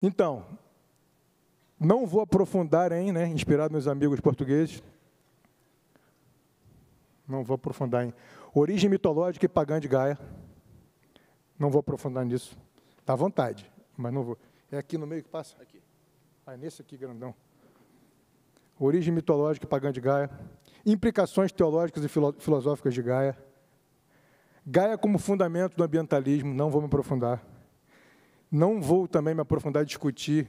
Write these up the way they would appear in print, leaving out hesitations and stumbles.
Então, não vou aprofundar em, inspirado nos amigos portugueses, não vou aprofundar em origem mitológica e pagã de Gaia, não vou aprofundar nisso, dá vontade, mas não vou. É aqui no meio que passa? Aqui. Ah, é nesse aqui, grandão. Origem mitológica e pagã de Gaia, implicações teológicas e filosóficas de Gaia, Gaia como fundamento do ambientalismo, não vou me aprofundar. Não vou também me aprofundar e discutir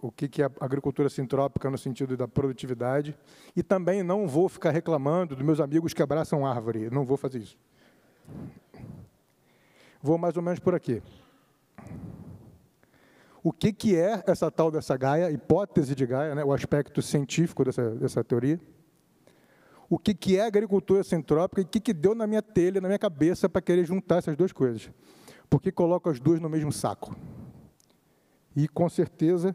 o que é a agricultura sintrópica no sentido da produtividade, e também não vou ficar reclamando dos meus amigos que abraçam árvore, não vou fazer isso. Vou mais ou menos por aqui. O que é essa tal dessa Gaia, hipótese de Gaia, o aspecto científico dessa teoria? O que é agricultura sintrópica e o que deu na minha telha, na minha cabeça, para querer juntar essas duas coisas? Porque coloco as duas no mesmo saco. E, com certeza,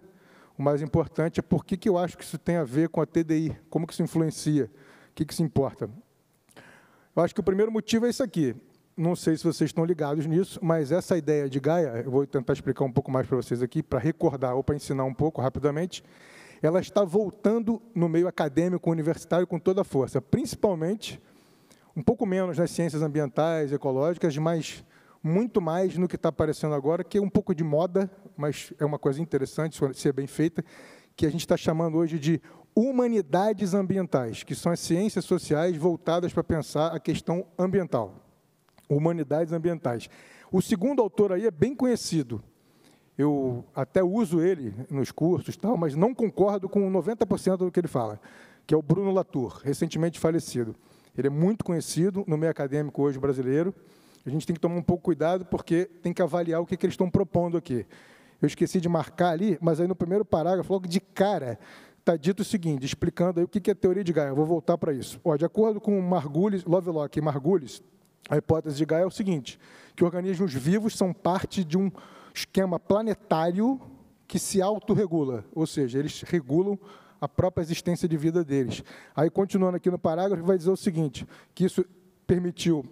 o mais importante é por que eu acho que isso tem a ver com a TDI, como que isso influencia, o que se importa. Eu acho que o primeiro motivo é isso aqui. Não sei se vocês estão ligados nisso, mas essa ideia de Gaia, eu vou tentar explicar um pouco mais para vocês aqui, para recordar ou para ensinar um pouco rapidamente, ela está voltando no meio acadêmico, universitário, com toda a força, principalmente, um pouco menos nas ciências ambientais, ecológicas, mas muito mais no que está aparecendo agora, que é um pouco de moda, mas é uma coisa interessante, se é bem feita, que a gente está chamando hoje de humanidades ambientais, que são as ciências sociais voltadas para pensar a questão ambiental. Humanidades ambientais. O segundo autor aí é bem conhecido, eu até uso ele nos cursos, tal, mas não concordo com 90% do que ele fala, que é o Bruno Latour, recentemente falecido. Ele é muito conhecido no meio acadêmico hoje brasileiro. A gente tem que tomar um pouco cuidado, porque tem que avaliar o que eles estão propondo aqui. Eu esqueci de marcar ali, mas aí no primeiro parágrafo, logo de cara, está dito o seguinte, explicando aí o que é a teoria de Gaia. Eu vou voltar para isso. De acordo com Margulis, Lovelock e Margulis, a hipótese de Gaia é o seguinte, que organismos vivos são parte de um esquema planetário que se autorregula, ou seja, eles regulam a própria existência de vida deles. Aí, continuando aqui no parágrafo, vai dizer o seguinte, que isso permitiu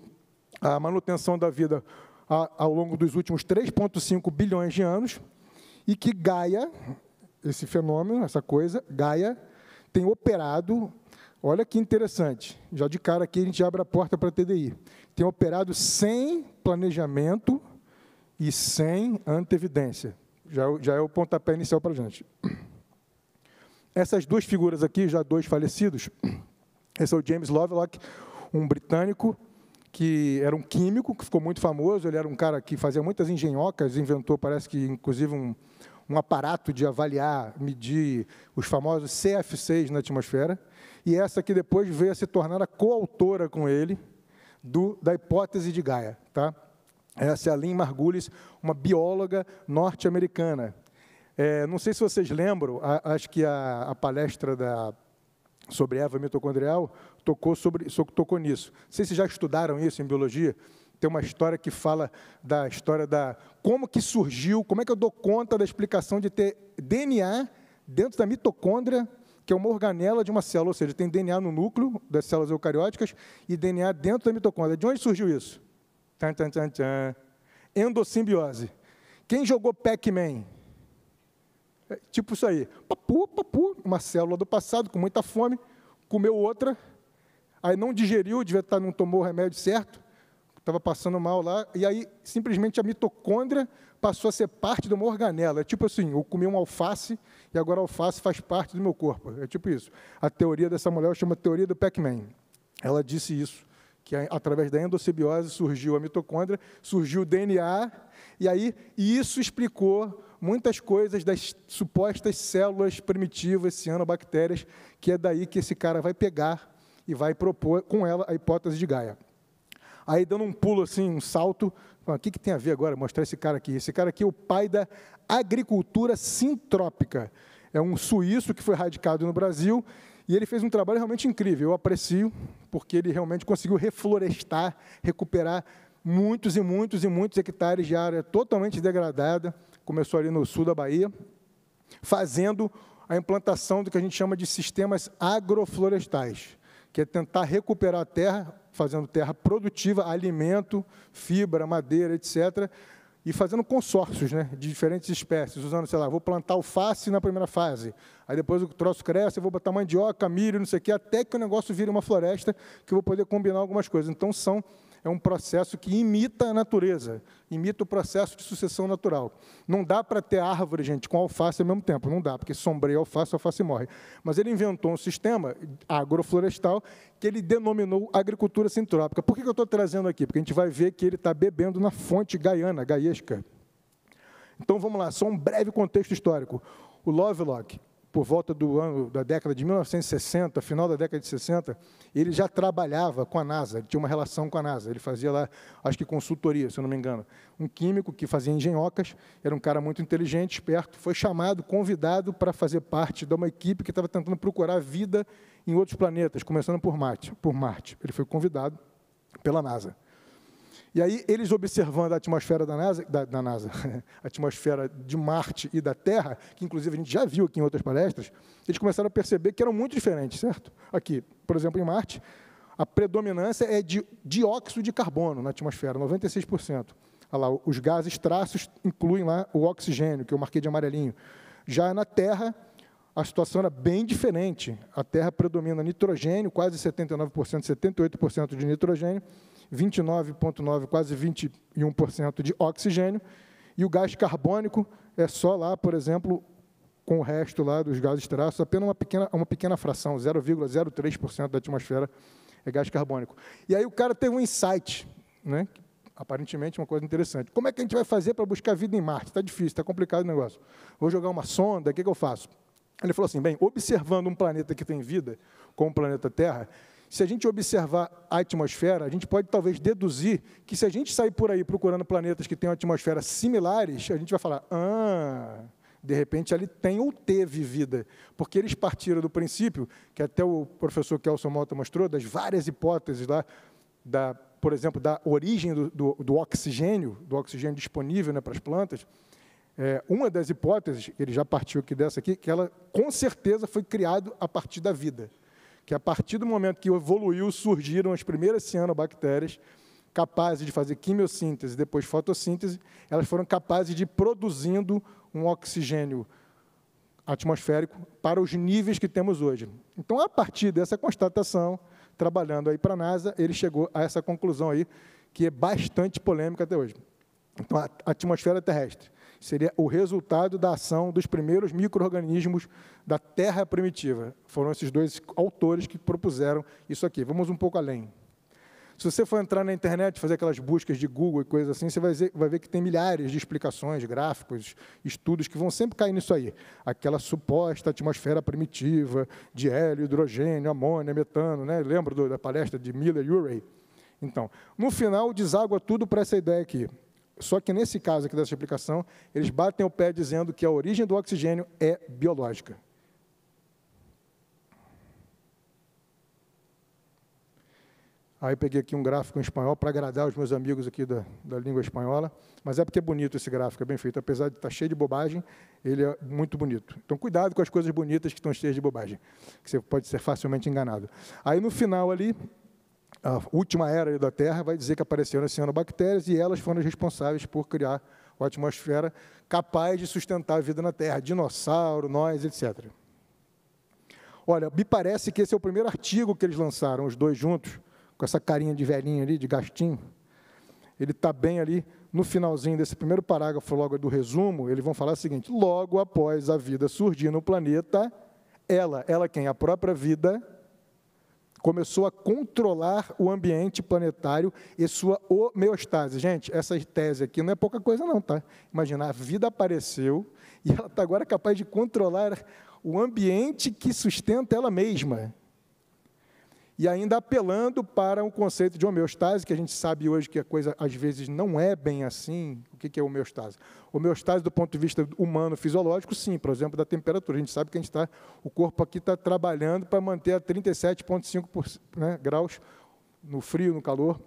a manutenção da vida ao longo dos últimos 3,5 bilhões de anos, e que Gaia, esse fenômeno, essa coisa, Gaia, tem operado, olha que interessante, já de cara aqui a gente abre a porta para a TDI, tem operado sem planejamento e sem anteevidência. Já é o pontapé inicial para a gente. Essas duas figuras aqui, já dois falecidos, esse é o James Lovelock, um britânico, que era um químico, que ficou muito famoso, ele era um cara que fazia muitas engenhocas, inventou, parece que, inclusive, um aparato de avaliar, medir os famosos CF6 na atmosfera, e essa aqui depois veio a se tornar a coautora com ele da hipótese de Gaia. Tá? Essa é a Lynn Margulis, uma bióloga norte-americana. Não sei se vocês lembram, acho que a palestra sobre Eva mitocondrial tocou nisso. Não sei se já estudaram isso em biologia. Tem uma história que fala da história como que surgiu, como é que eu dou conta da explicação de ter DNA dentro da mitocôndria, que é uma organela de uma célula, ou seja, tem DNA no núcleo das células eucarióticas e DNA dentro da mitocôndria. De onde surgiu isso? Tchan, tchan, tchan, tchan. Endossimbiose. Quem jogou Pac-Man? Tipo isso aí. Papu, papu, uma célula do passado com muita fome, comeu outra, aí não digeriu, não tomou o remédio certo, estava passando mal lá, e aí simplesmente a mitocôndria passou a ser parte de uma organela. É tipo assim, eu comi um alface e agora a alface faz parte do meu corpo. É tipo isso. A teoria dessa mulher chama teoria do Pac-Man. Ela disse isso, que através da endossimbiose surgiu a mitocôndria, surgiu o DNA, e aí isso explicou muitas coisas das supostas células primitivas, cianobactérias, que é daí que esse cara vai pegar e vai propor com ela a hipótese de Gaia. Aí, dando um pulo, assim, um salto, o que tem a ver agora mostrar esse cara aqui? Esse cara aqui é o pai da agricultura sintrópica. É um suíço que foi radicado no Brasil, e ele fez um trabalho realmente incrível. Eu aprecio, porque ele realmente conseguiu reflorestar, recuperar muitos e muitos e muitos hectares de área totalmente degradada. Começou ali no sul da Bahia, fazendo a implantação do que a gente chama de sistemas agroflorestais, que é tentar recuperar a terra, fazendo terra produtiva, alimento, fibra, madeira, etc., e fazendo consórcios, né, de diferentes espécies, usando, sei lá, vou plantar alface na primeira fase, aí depois o troço cresce, eu vou botar mandioca, milho, não sei o quê, até que o negócio vire uma floresta, que eu vou poder combinar algumas coisas. Então, é um processo que imita a natureza, imita o processo de sucessão natural. Não dá para ter árvore, gente, com alface ao mesmo tempo, não dá, porque sombreia a alface morre. Mas ele inventou um sistema agroflorestal que ele denominou agricultura sintrópica. Por que eu estou trazendo aqui? Porque a gente vai ver que ele está bebendo na fonte gaiesca. Então, vamos lá, só um breve contexto histórico. O Lovelock, por volta da década de 1960, final da década de 60, ele já trabalhava com a NASA, ele tinha uma relação com a NASA, ele fazia lá, acho que consultoria, se eu não me engano. Um químico que fazia engenhocas, era um cara muito inteligente, esperto, foi chamado, convidado para fazer parte de uma equipe que estava tentando procurar vida em outros planetas, começando por Marte. Ele foi convidado pela NASA. E aí, eles observando a atmosfera da NASA, a atmosfera de Marte e da Terra, que, inclusive, a gente já viu aqui em outras palestras, eles começaram a perceber que eram muito diferentes, certo? Aqui, por exemplo, em Marte, a predominância é de dióxido de carbono na atmosfera, 96%. Olha lá, os gases traços incluem lá o oxigênio, que eu marquei de amarelinho. Já na Terra, a situação era bem diferente. A Terra predomina nitrogênio, quase 79%, 78% de nitrogênio, 29,9%, quase 21% de oxigênio, e o gás carbônico é só lá, por exemplo, com o resto lá dos gases traços, apenas uma pequena fração, 0,03% da atmosfera é gás carbônico. E aí o cara teve um insight, né? Aparentemente uma coisa interessante. Como é que a gente vai fazer para buscar vida em Marte? Está difícil, está complicado o negócio. Vou jogar uma sonda, o que eu faço? Ele falou assim, bem, observando um planeta que tem vida, como o planeta Terra, se a gente observar a atmosfera, a gente pode talvez deduzir que se a gente sair por aí procurando planetas que têm uma atmosfera similares, a gente vai falar, de repente ali tem ou teve vida, porque eles partiram do princípio, que até o professor Kelson Malta mostrou, das várias hipóteses lá, por exemplo, da origem do oxigênio disponível, né, para as plantas. Uma das hipóteses, ele já partiu aqui dessa aqui, que ela com certeza foi criada a partir da vida, que a partir do momento que evoluiu, surgiram as primeiras cianobactérias, capazes de fazer quimiossíntese, depois fotossíntese, elas foram capazes de ir produzindo um oxigênio atmosférico para os níveis que temos hoje. Então, a partir dessa constatação, trabalhando aí para a NASA, ele chegou a essa conclusão aí, que é bastante polêmica até hoje. Então, a atmosfera terrestre seria o resultado da ação dos primeiros micro-organismos da Terra primitiva. Foram esses dois autores que propuseram isso aqui. Vamos um pouco além. Se você for entrar na internet, fazer aquelas buscas de Google e coisas assim, você vai ver que tem milhares de explicações, gráficos, estudos que vão sempre cair nisso aí. Aquela suposta atmosfera primitiva de hélio, hidrogênio, amônia, metano, né? Lembra da palestra de Miller e Urey? Então, no final, deságua tudo para essa ideia aqui. Só que, nesse caso aqui dessa explicação, eles batem o pé dizendo que a origem do oxigênio é biológica. Aí eu peguei aqui um gráfico em espanhol para agradar os meus amigos aqui da língua espanhola, mas é porque é bonito esse gráfico, é bem feito. Apesar de estar cheio de bobagem, ele é muito bonito. Então, cuidado com as coisas bonitas que estão cheias de bobagem, que você pode ser facilmente enganado. Aí, no final ali, a última era da Terra vai dizer que apareceram as cianobactérias e elas foram as responsáveis por criar uma atmosfera capaz de sustentar a vida na Terra, dinossauro, nós, etc. Olha, me parece que esse é o primeiro artigo que eles lançaram, os dois juntos, com essa carinha de velhinho ali, de gastinho. Ele está bem ali, no finalzinho desse primeiro parágrafo, logo do resumo, eles vão falar o seguinte, logo após a vida surgir no planeta, ela quem? A própria vida começou a controlar o ambiente planetário e sua homeostase. Gente, essa tese aqui não é pouca coisa não, tá? Imagina, a vida apareceu e ela está agora capaz de controlar o ambiente que sustenta ela mesma. E ainda apelando para um conceito de homeostase, que a gente sabe hoje que a coisa, às vezes, não é bem assim. O que é homeostase? Homeostase, do ponto de vista humano, fisiológico, sim, por exemplo, da temperatura. A gente sabe que o corpo aqui está trabalhando para manter a 37,5 graus no frio, no calor.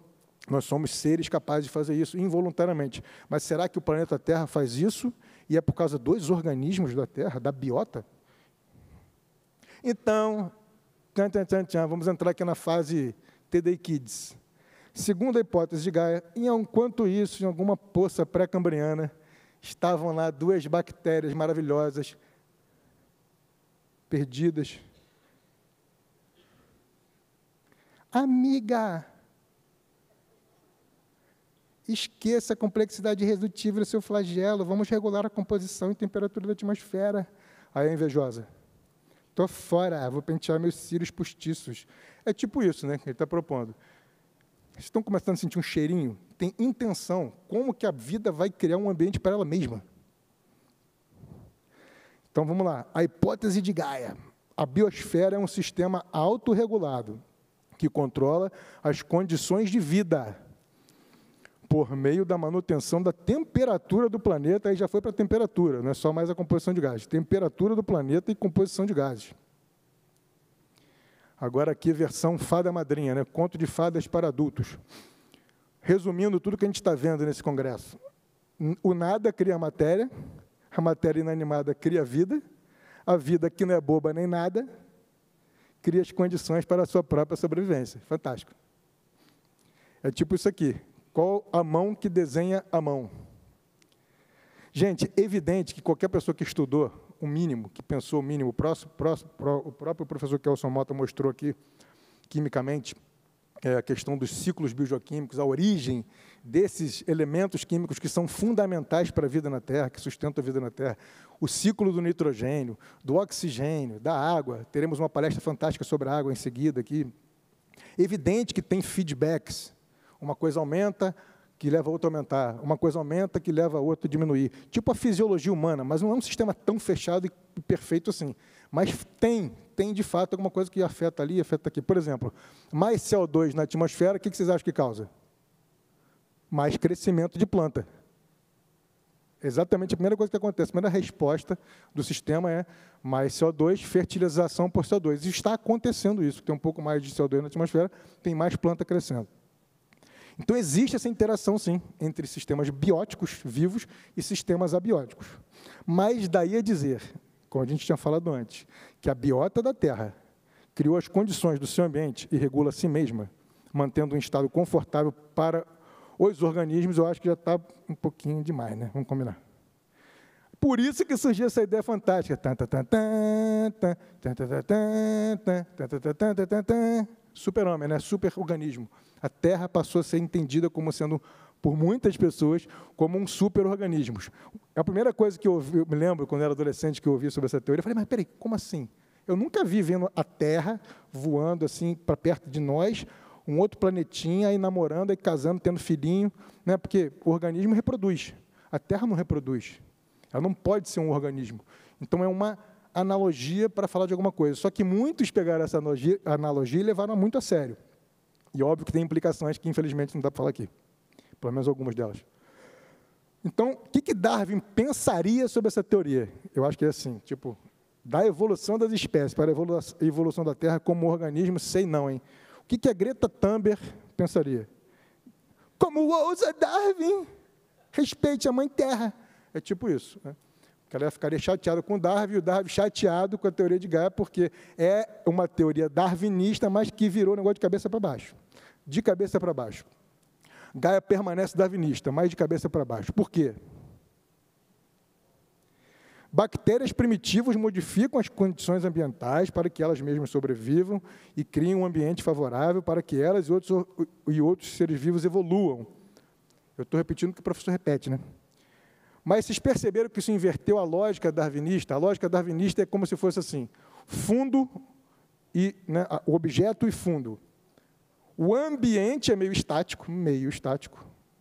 Nós somos seres capazes de fazer isso involuntariamente. Mas será que o planeta Terra faz isso? E é por causa dos organismos da Terra, da biota? Então, vamos entrar aqui na fase TDI Kids. Segundo a hipótese de Gaia, enquanto isso, em alguma poça pré-cambriana, estavam lá duas bactérias maravilhosas, perdidas. Amiga, esqueça a complexidade redutível do seu flagelo, vamos regular a composição e temperatura da atmosfera. Aí a invejosa, estou fora, vou pentear meus cílios postiços. É tipo isso, né, que ele está propondo. Vocês estão começando a sentir um cheirinho? Tem intenção, como que a vida vai criar um ambiente para ela mesma. Então, vamos lá. A hipótese de Gaia. A biosfera é um sistema autorregulado, que controla as condições de vida, por meio da manutenção da temperatura do planeta. Aí já foi para a temperatura, não é só mais a composição de gases. Temperatura do planeta e composição de gases. Agora aqui, versão fada madrinha, né? Conto de fadas para adultos. Resumindo tudo que a gente está vendo nesse congresso. O nada cria a matéria inanimada cria a vida que não é boba nem nada, cria as condições para a sua própria sobrevivência. Fantástico. É tipo isso aqui. Qual a mão que desenha a mão? Gente, é evidente que qualquer pessoa que estudou o mínimo, que pensou o mínimo, o próprio professor Kelson Mota mostrou aqui, quimicamente, a questão dos ciclos biogeoquímicos, a origem desses elementos químicos que são fundamentais para a vida na Terra, que sustentam a vida na Terra, o ciclo do nitrogênio, do oxigênio, da água. Teremos uma palestra fantástica sobre a água em seguida aqui. Evidente que tem feedbacks. Uma coisa aumenta, que leva a outra a aumentar. Uma coisa aumenta, que leva a outra a diminuir. Tipo a fisiologia humana, mas não é um sistema tão fechado e perfeito assim. Mas tem de fato alguma coisa que afeta ali, afeta aqui. Por exemplo, mais CO2 na atmosfera, o que vocês acham que causa? Mais crescimento de planta. Exatamente a primeira coisa que acontece, a primeira resposta do sistema é mais CO2, fertilização por CO2. E está acontecendo isso, tem um pouco mais de CO2 na atmosfera, tem mais planta crescendo. Então, existe essa interação, sim, entre sistemas bióticos vivos e sistemas abióticos. Mas daí a dizer, como a gente tinha falado antes, que a biota da Terra criou as condições do seu ambiente e regula a si mesma, mantendo um estado confortável para os organismos, eu acho que já está um pouquinho demais, né? Vamos combinar. Por isso que surgiu essa ideia fantástica. Super-homem, né? Super-organismo. A Terra passou a ser entendida como sendo, por muitas pessoas, como um super-organismo. A primeira coisa que eu me lembro, quando eu era adolescente, que eu ouvi sobre essa teoria, eu falei, mas peraí, como assim? Eu nunca vi vendo a Terra voando assim para perto de nós, um outro planetinha, aí namorando, aí casando, tendo filhinho, né? Porque o organismo reproduz. A Terra não reproduz. Ela não pode ser um organismo. Então, é uma analogia para falar de alguma coisa. Só que muitos pegaram essa analogia e levaram muito a sério. E óbvio que tem implicações que, infelizmente, não dá para falar aqui. Pelo menos algumas delas. Então, o que Darwin pensaria sobre essa teoria? Eu acho que é assim, tipo, da evolução das espécies para a evolução da Terra como organismo, sei não, hein? O que a Greta Thunberg pensaria? Como ousa Darwin? Respeite a Mãe Terra. É tipo isso, né? Ela ficaria chateada com o Darwin, e o Darwin chateado com a teoria de Gaia, porque é uma teoria darwinista, mas que virou negócio de cabeça para baixo. De cabeça para baixo. Gaia permanece darwinista, mas de cabeça para baixo. Por quê? Bactérias primitivas modificam as condições ambientais para que elas mesmas sobrevivam e criem um ambiente favorável para que elas e outros seres vivos evoluam. Eu estou repetindo o que o professor repete, né? Mas vocês perceberam que isso inverteu a lógica darwinista? A lógica darwinista é como se fosse assim, fundo, e, né, o objeto e fundo. O ambiente é meio estático,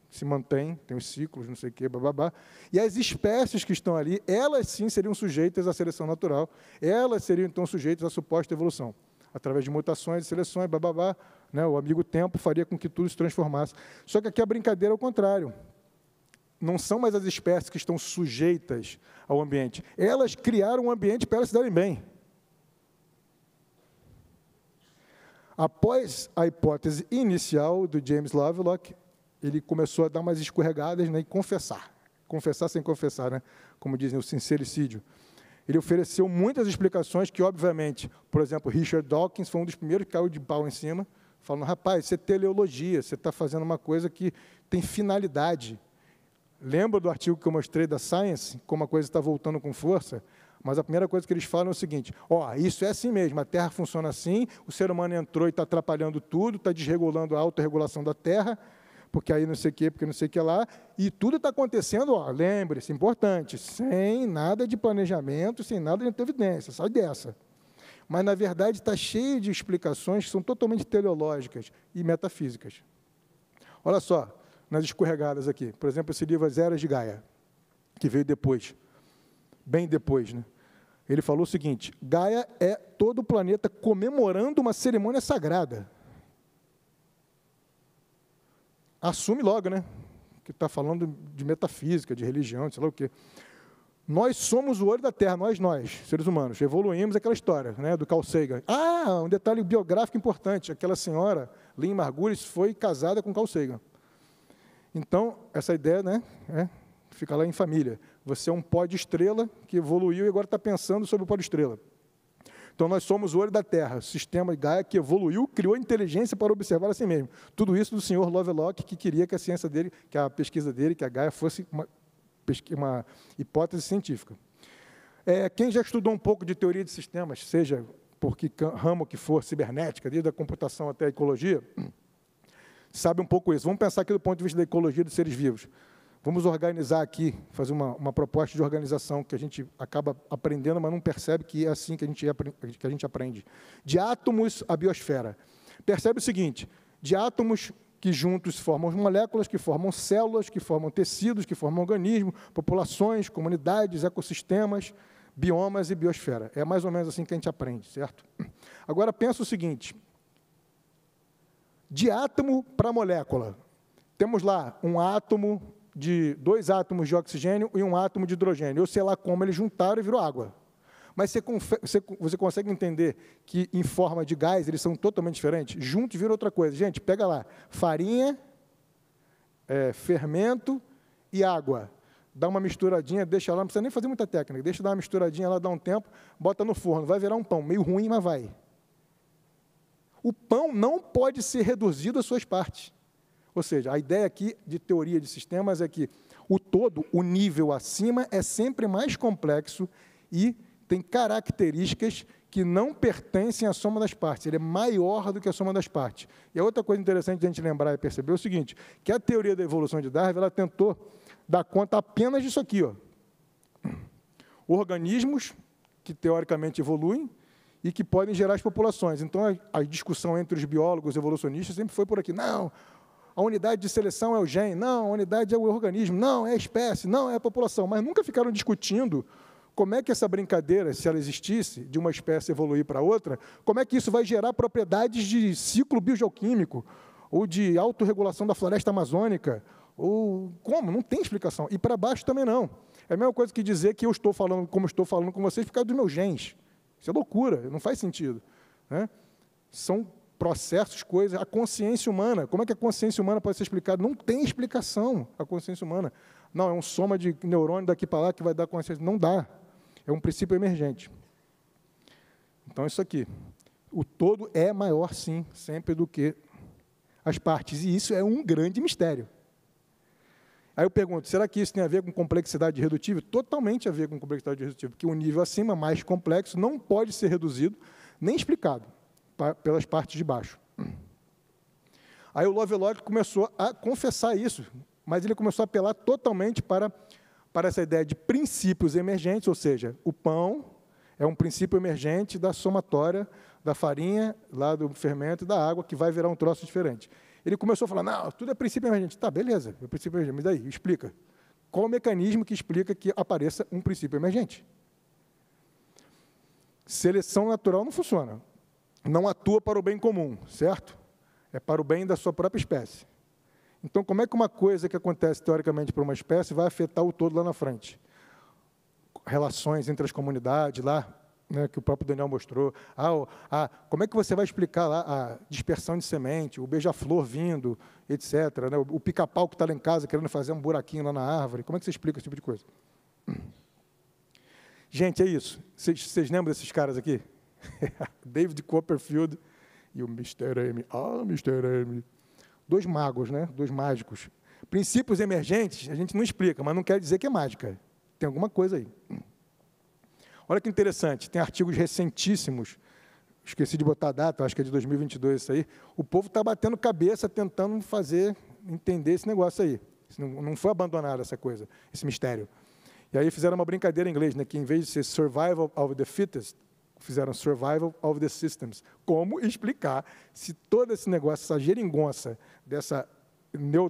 se mantém, tem os ciclos, não sei o quê, bababá. E as espécies que estão ali, elas sim seriam sujeitas à seleção natural, elas seriam então sujeitas à suposta evolução, através de mutações e seleções, bababá, né, o amigo tempo faria com que tudo se transformasse. Só que aqui a brincadeira é o contrário. Não são mais as espécies que estão sujeitas ao ambiente. Elas criaram um ambiente para elas se darem bem. Após a hipótese inicial do James Lovelock, ele começou a dar umas escorregadas, né, e confessar. Confessar sem confessar, né, como dizem, o sincericídio. Ele ofereceu muitas explicações que, obviamente, por exemplo, Richard Dawkins foi um dos primeiros que caiu de pau em cima, falando, rapaz, isso é teleologia, você está fazendo uma coisa que tem finalidade. Lembra do artigo que eu mostrei da Science, como a coisa está voltando com força? Mas a primeira coisa que eles falam é o seguinte, isso é assim mesmo, a Terra funciona assim, o ser humano entrou e está atrapalhando tudo, está desregulando a autorregulação da Terra, porque aí não sei o quê, porque não sei o que lá, e tudo está acontecendo, lembre-se, importante, sem nada de planejamento, sem nada de evidência, sai dessa. Mas, na verdade, está cheio de explicações que são totalmente teleológicas e metafísicas. Olha só, nas escorregadas aqui, por exemplo, esse livro As Eras de Gaia, que veio depois, bem depois, né? Ele falou o seguinte, Gaia é todo o planeta comemorando uma cerimônia sagrada. Assume logo, né? Que está falando de metafísica, de religião, sei lá o quê. Nós somos o olho da Terra, nós, seres humanos, evoluímos aquela história, né, do Carl Sagan. Um detalhe biográfico importante, aquela senhora, Lynn Margulis, foi casada com Carl Sagan. Então, essa ideia, né, fica lá em família. Você é um pó de estrela que evoluiu e agora está pensando sobre o pó de estrela. Então, nós somos o olho da Terra, o sistema de Gaia que evoluiu, criou inteligência para observar a si mesmo. Tudo isso do senhor Lovelock, que queria que a ciência dele, que a pesquisa dele, que a Gaia fosse uma hipótese científica. Quem já estudou um pouco de teoria de sistemas, seja por que ramo que for, cibernética, desde a computação até a ecologia, sabe um pouco isso. Vamos pensar aqui do ponto de vista da ecologia dos seres vivos. Vamos organizar aqui, fazer uma proposta de organização que a gente acaba aprendendo, mas não percebe que é assim que a gente aprende. De átomos à biosfera. Percebe o seguinte, de átomos que juntos formam moléculas, que formam células, que formam tecidos, que formam organismos, populações, comunidades, ecossistemas, biomas e biosfera. É mais ou menos assim que a gente aprende, certo? Agora, pensa o seguinte, de átomo para molécula. Temos lá dois átomos de oxigênio e um átomo de hidrogênio. Eu sei lá como eles juntaram e virou água. Mas você consegue entender que, em forma de gás, eles são totalmente diferentes? Juntos viram outra coisa. Gente, pega lá, farinha, fermento e água. Dá uma misturadinha, deixa lá, não precisa nem fazer muita técnica, deixa dar uma misturadinha lá, dá um tempo, bota no forno, vai virar um pão, meio ruim, mas vai. O pão não pode ser reduzido às suas partes. Ou seja, a ideia aqui de teoria de sistemas é que o todo, o nível acima, é sempre mais complexo e tem características que não pertencem à soma das partes. Ele é maior do que a soma das partes. E a outra coisa interessante de a gente lembrar e perceber é o seguinte, que a teoria da evolução de Darwin, ela tentou dar conta apenas disso aqui, organismos que teoricamente evoluem e que podem gerar as populações. Então, a discussão entre os biólogos evolucionistas sempre foi por aqui. Não, a unidade de seleção é o gene, não, a unidade é o organismo, não, é a espécie, não, é a população. Mas nunca ficaram discutindo como é que essa brincadeira, se ela existisse, de uma espécie evoluir para outra, como é que isso vai gerar propriedades de ciclo biogeoquímico, ou de autorregulação da floresta amazônica, ou como? Não tem explicação. E para baixo também não. É a mesma coisa que dizer que eu estou falando como estou falando com vocês por causa dos meus genes. Isso é loucura, não faz sentido, né? São processos, coisas, a consciência humana. Como é que a consciência humana pode ser explicada? Não tem explicação a consciência humana. Não, é um soma de neurônio daqui para lá que vai dar consciência. Não dá. É um princípio emergente. Então, isso aqui. O todo é maior, sim, sempre do que as partes. E isso é um grande mistério. Aí eu pergunto, será que isso tem a ver com complexidade redutível? Totalmente a ver com complexidade redutível, porque o nível acima, mais complexo, não pode ser reduzido, nem explicado pelas partes de baixo. Aí o Lovelock começou a confessar isso, mas ele começou a apelar totalmente para essa ideia de princípios emergentes, ou seja, o pão é um princípio emergente da somatória da farinha, lá do fermento e da água, que vai virar um troço diferente. Ele começou a falar, não, tudo é princípio emergente. Tá, beleza, é princípio emergente, mas daí, explica. Qual o mecanismo que explica que apareça um princípio emergente? Seleção natural não funciona. Não atua para o bem comum, certo? É para o bem da sua própria espécie. Então, como é que uma coisa que acontece teoricamente para uma espécie vai afetar o todo lá na frente? Relações entre as comunidades lá, né, que o próprio Daniel mostrou. Como é que você vai explicar lá a dispersão de semente, o beija-flor vindo, etc., né, o pica-pau que está lá em casa querendo fazer um buraquinho lá na árvore? Como é que você explica esse tipo de coisa? Gente, é isso. Vocês lembram desses caras aqui? David Copperfield e o Mr. M. Mr. M. Dois magos, né? Dois mágicos. Princípios emergentes, a gente não explica, mas não quer dizer que é mágica. Tem alguma coisa aí. Olha que interessante, tem artigos recentíssimos, esqueci de botar a data, acho que é de 2022 isso aí. O povo está batendo cabeça, tentando entender esse negócio aí. Não foi abandonada essa coisa, esse mistério. E aí fizeram uma brincadeira em inglês, né, que em vez de ser survival of the fittest, fizeram survival of the systems. Como explicar se todo esse negócio, essa geringonça dessa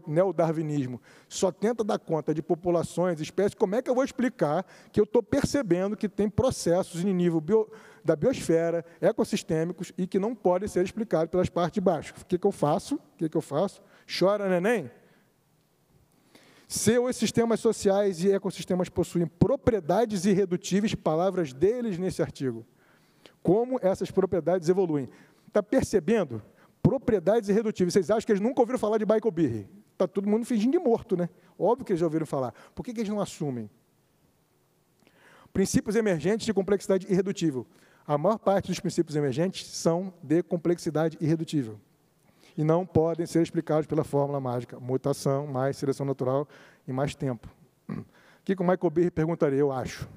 neodarwinismo só tenta dar conta de populações, espécies, como é que eu vou explicar que eu estou percebendo que tem processos em nível da biosfera, ecossistêmicos, e que não podem ser explicados pelas partes de baixo? O que eu faço? Chora, neném? Se os sistemas sociais e ecossistemas possuem propriedades irredutíveis, palavras deles nesse artigo. Como essas propriedades evoluem? Está percebendo? Propriedades irredutíveis. Vocês acham que eles nunca ouviram falar de Michael Behe? Está todo mundo fingindo de morto, né? Óbvio que eles já ouviram falar. Por que eles não assumem? Princípios emergentes de complexidade irredutível. A maior parte dos princípios emergentes são de complexidade irredutível. E não podem ser explicados pela fórmula mágica. Mutação, mais seleção natural e mais tempo. O que o Michael Behe perguntaria, eu acho?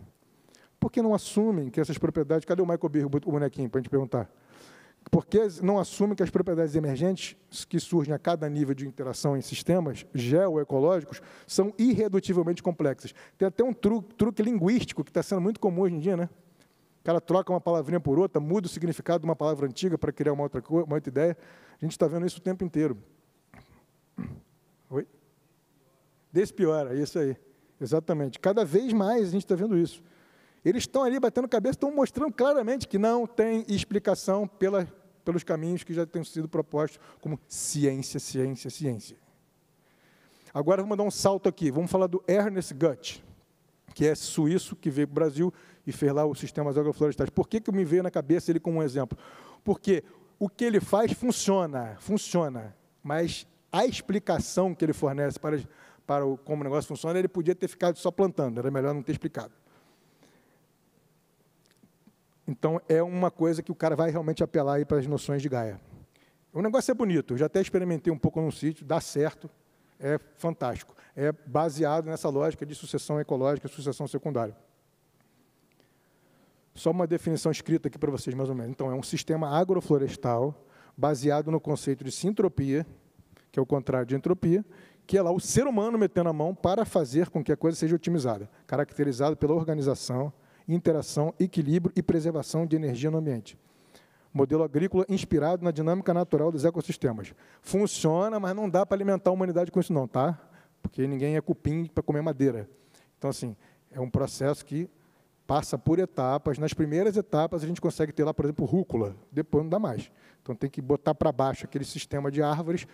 Por que não assumem que essas propriedades... Cadê o Michael Behe, o bonequinho, para a gente perguntar? Por que não assumem que as propriedades emergentes, que surgem a cada nível de interação em sistemas geoecológicos, são irredutivelmente complexas? Tem até um truque linguístico que está sendo muito comum hoje em dia, né? O cara troca uma palavrinha por outra, muda o significado de uma palavra antiga para criar uma outra ideia. A gente está vendo isso o tempo inteiro. Oi? Despiora, isso aí. Exatamente. Cada vez mais a gente está vendo isso. Eles estão ali batendo cabeça, estão mostrando claramente que não tem explicação pelos caminhos que já têm sido propostos como ciência, ciência, ciência. Agora vamos dar um salto aqui. Vamos falar do Ernest Gutt, que é suíço, que veio para o Brasil e fez lá os sistemas agroflorestais. Por que me veio na cabeça ele como um exemplo? Porque o que ele faz funciona, mas a explicação que ele fornece para como o negócio funciona, ele podia ter ficado só plantando, era melhor não ter explicado. Então, é uma coisa que o cara vai realmente apelar aí para as noções de Gaia. O negócio é bonito, eu já até experimentei um pouco num sítio, dá certo, é fantástico. É baseado nessa lógica de sucessão ecológica, sucessão secundária. Só uma definição escrita aqui para vocês, mais ou menos. Então, é um sistema agroflorestal baseado no conceito de sintropia, que é o contrário de entropia, que é lá o ser humano metendo a mão para fazer com que a coisa seja otimizada, caracterizado pela organização, interação, equilíbrio e preservação de energia no ambiente. Modelo agrícola inspirado na dinâmica natural dos ecossistemas. Funciona, mas não dá para alimentar a humanidade com isso não, tá? Porque ninguém é cupim para comer madeira. Então, assim, é um processo que passa por etapas. Nas primeiras etapas, a gente consegue ter lá, por exemplo, rúcula. Depois não dá mais. Então, tem que botar para baixo aquele sistema de árvores,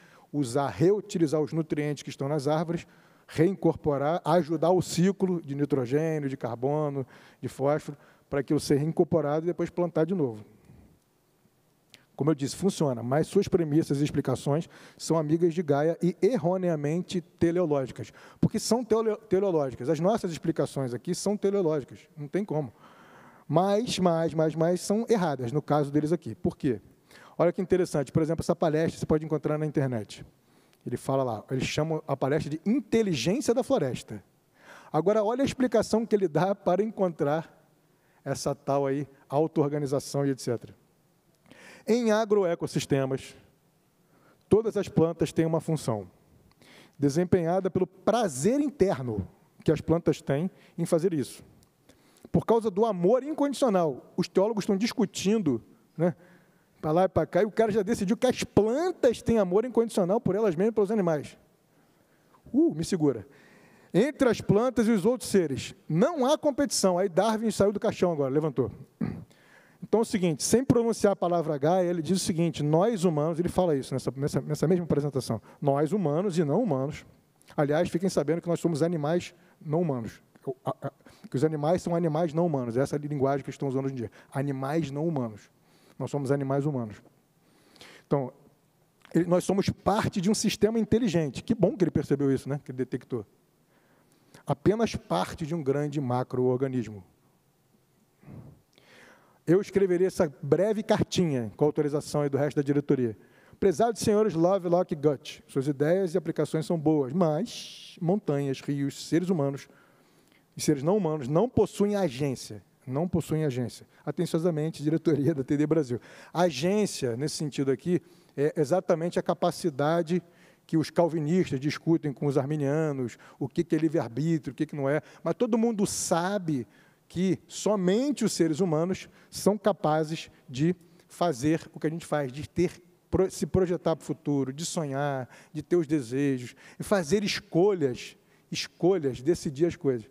reutilizar os nutrientes que estão nas árvores, reincorporar, ajudar o ciclo de nitrogênio, de carbono, de fósforo, para aquilo ser reincorporado e depois plantar de novo. Como eu disse, funciona, mas suas premissas e explicações são amigas de Gaia e erroneamente teleológicas, porque são teleológicas. As nossas explicações aqui são teleológicas, não tem como. Mas são erradas, no caso deles aqui. Por quê? Olha que interessante, por exemplo, essa palestra você pode encontrar na internet. Ele fala lá, eles chamam a palestra de inteligência da floresta. Agora, olha a explicação que ele dá para encontrar essa tal aí auto-organização e etc. Em agroecossistemas, todas as plantas têm uma função, desempenhada pelo prazer interno que as plantas têm em fazer isso. Por causa do amor incondicional. Os teólogos estão discutindo, né, para lá e para cá, e o cara já decidiu que as plantas têm amor incondicional por elas mesmas e pelos animais. Me segura. Entre as plantas e os outros seres, não há competição. Aí Darwin saiu do caixão agora, levantou. Então é o seguinte, sem pronunciar a palavra Gaia, ele diz o seguinte, nós humanos, ele fala isso nessa mesma apresentação, nós humanos e não humanos, aliás, fiquem sabendo que nós somos animais não humanos, que os animais são animais não humanos, essa é a linguagem que estão usando hoje em dia, animais não humanos. Nós somos animais humanos. Então, nós somos parte de um sistema inteligente. Que bom que ele percebeu isso, né? Que ele detectou. Apenas parte de um grande macro-organismo. eu escreveria essa breve cartinha com a autorização aí do resto da diretoria. Prezados senhores Lovelock e Gutt, suas ideias e aplicações são boas, mas montanhas, rios, seres humanos e seres não humanos não possuem agência. Não possuem agência. Atenciosamente, diretoria da TD Brasil. A agência, nesse sentido aqui, é exatamente a capacidade que os calvinistas discutem com os arminianos, o que é livre-arbítrio, o que não é, mas todo mundo sabe que somente os seres humanos são capazes de fazer o que a gente faz, de se projetar para o futuro, de sonhar, de ter os desejos, e fazer escolhas, decidir as coisas.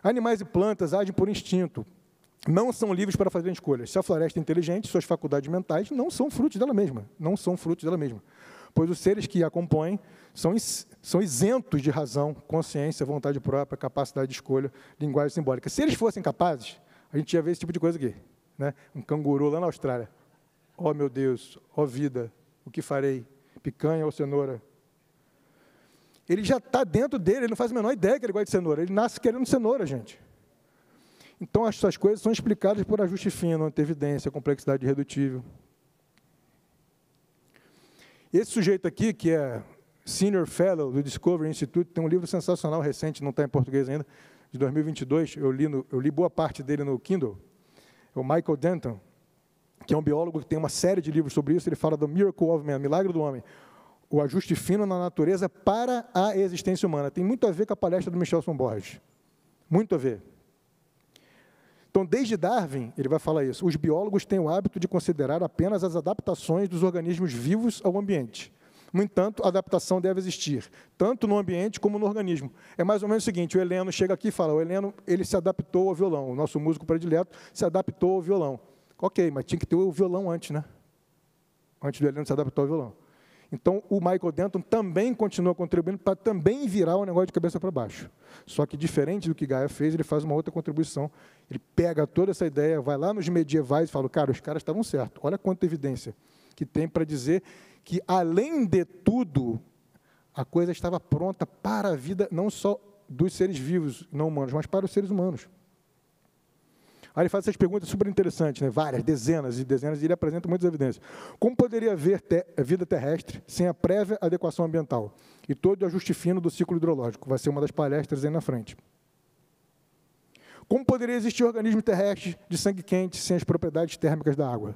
Animais e plantas agem por instinto, não são livres para fazer escolhas. Se a floresta é inteligente, suas faculdades mentais não são frutos dela mesma, pois os seres que a compõem são isentos de razão, consciência, vontade própria, capacidade de escolha, linguagem simbólica. Se eles fossem capazes, a gente ia ver esse tipo de coisa aqui, né? Um canguru lá na Austrália. Oh, meu Deus, oh vida, o que farei? Picanha ou cenoura? Ele já está dentro dele, ele não faz a menor ideia que ele gosta de cenoura. Ele nasce querendo cenoura, gente. Então, essas coisas são explicadas por ajuste fino, antevidência, complexidade irredutível. Esse sujeito aqui, que é Senior Fellow do Discovery Institute, tem um livro sensacional, recente, não está em português ainda, de 2022, eu li boa parte dele no Kindle, é o Michael Denton, que é um biólogo que tem uma série de livros sobre isso, ele fala do Miracle of Man, Milagre do Homem, o ajuste fino na natureza para a existência humana. Tem muito a ver com a palestra do Michelson Borges, muito a ver. Então, desde Darwin, ele vai falar isso, os biólogos têm o hábito de considerar apenas as adaptações dos organismos vivos ao ambiente. No entanto, a adaptação deve existir, tanto no ambiente como no organismo. É mais ou menos o seguinte, o Heleno chega aqui e fala, o Heleno, ele se adaptou ao violão, o nosso músico predileto se adaptou ao violão. Ok, mas tinha que ter o violão antes, né? Antes do Heleno se adaptar ao violão. Então, o Michael Denton também continua contribuindo para também virar um negócio de cabeça para baixo. Só que, diferente do que Gaia fez, ele faz uma outra contribuição. Ele pega toda essa ideia, vai lá nos medievais e fala, cara, os caras estavam certos. Olha quanta evidência que tem para dizer que, além de tudo, a coisa estava pronta para a vida, não só dos seres vivos, não humanos, mas para os seres humanos. Aí ele faz essas perguntas super interessantes, né? Várias, dezenas e dezenas, e ele apresenta muitas evidências. Como poderia haver vida terrestre sem a prévia adequação ambiental? E todo o ajuste fino do ciclo hidrológico. Vai ser uma das palestras aí na frente. Como poderia existir organismo terrestre de sangue quente sem as propriedades térmicas da água?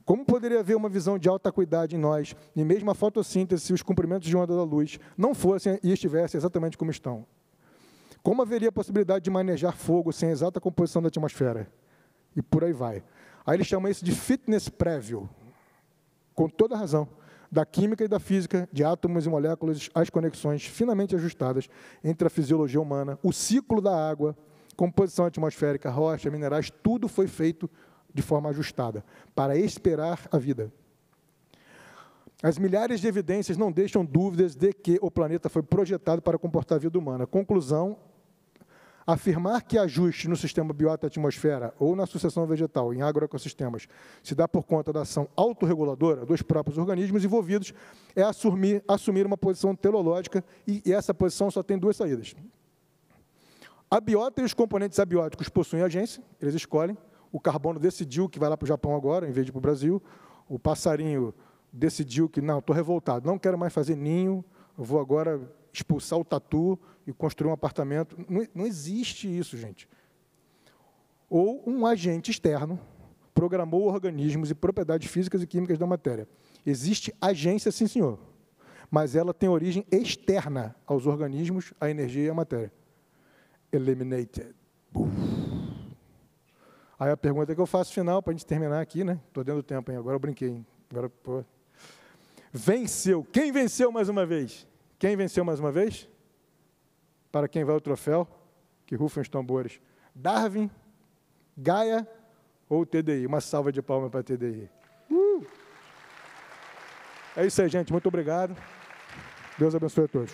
Como poderia haver uma visão de alta acuidade em nós, e mesmo a fotossíntese, se os comprimentos de onda da luz não fossem e estivessem exatamente como estão? Como haveria a possibilidade de manejar fogo sem a exata composição da atmosfera? E por aí vai. Aí ele chama isso de fitness prévio, com toda a razão, da química e da física, de átomos e moléculas, as conexões finamente ajustadas entre a fisiologia humana, o ciclo da água, composição atmosférica, rocha, minerais, tudo foi feito de forma ajustada, para esperar a vida. As milhares de evidências não deixam dúvidas de que o planeta foi projetado para comportar a vida humana. Conclusão, afirmar que ajuste no sistema biota-atmosfera ou na sucessão vegetal em agroecossistemas se dá por conta da ação autorreguladora dos próprios organismos envolvidos é assumir uma posição teleológica e essa posição só tem duas saídas. A biota e os componentes abióticos possuem agência, eles escolhem. O carbono decidiu que vai lá para o Japão agora, em vez de ir para o Brasil. O passarinho decidiu que, não, estou revoltado, não quero mais fazer ninho, eu vou agora expulsar o tatu e construir um apartamento. Não existe isso, gente. Ou um agente externo programou organismos e propriedades físicas e químicas da matéria. Existe agência, sim, senhor, mas ela tem origem externa aos organismos, à energia e à matéria. Eliminated. Aí a pergunta que eu faço final, para a gente terminar aqui, né? Estou dentro do tempo, hein? Agora eu brinquei, hein? Agora, pô. Venceu. Quem venceu mais uma vez? Quem venceu mais uma vez? Para quem vai o troféu? Que rufem os tambores. Darwin, Gaia ou TDI? Uma salva de palmas para a TDI. É isso aí, gente. Muito obrigado. Deus abençoe a todos.